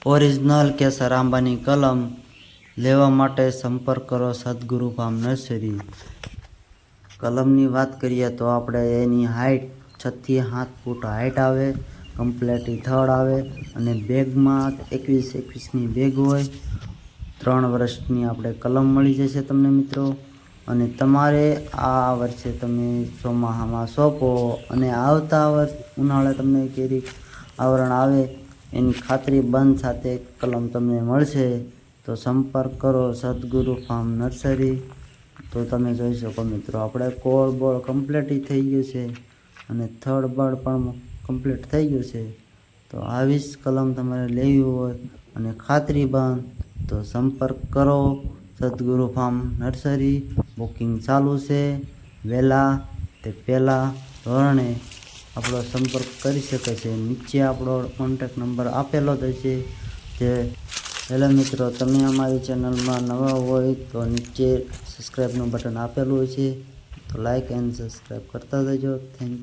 Original કેસર આંબાની કલમ લેવા માટે સંપર્ક કરો સદગુરુ ફાર્મ નર્સરી। કલમની વાત કરીએ તો આપણે એની હાઇટ 6 થી 7 ફૂટ હાઇટ આવે, કમ્પ્લેટલી થડ આવે અને બેગમાં 21-21ની બેગ હોય। 3 વર્ષની આપણે કલમ મળી જશે તમને મિત્રો। અને તમારે આ વર્ષે તમે ચોમાસામાં સોંપો અને આવતા વર્ષ ઉનાળે તમને કેરી આવરણ આવે એની ખાતરી બંધ સાથે કલમ તમને મળશે। તો સંપર્ક કરો સદગુરુ ફાર્મ નર્સરી। તો તમે જોઈ શકો મિત્રો આપણે કોળ બોળ કમ્પ્લીટ થઈ ગયું છે અને થડ બળ પણ કમ્પ્લીટ થઈ ગયું છે। તો આવી જ કલમ તમારે લેવી હોય અને ખાતરી બંધ તો સંપર્ક કરો સદગુરુ ફાર્મ નર્સરી। બુકિંગ ચાલુ છે, વહેલા તે પહેલાં ધોરણે આપણો સંપર્ક કરી શકે છે। નીચે આપણો કોન્ટેક્ટ નંબર આપેલો જ છે। જે હેલો મિત્રો, તમે અમારી ચેનલમાં નવા હોય તો નીચે સબસ્ક્રાઈબનું બટન આપેલું છે, તો લાઈક એન્ડ સબસ્ક્રાઈબ કરતા જજો। Thank you.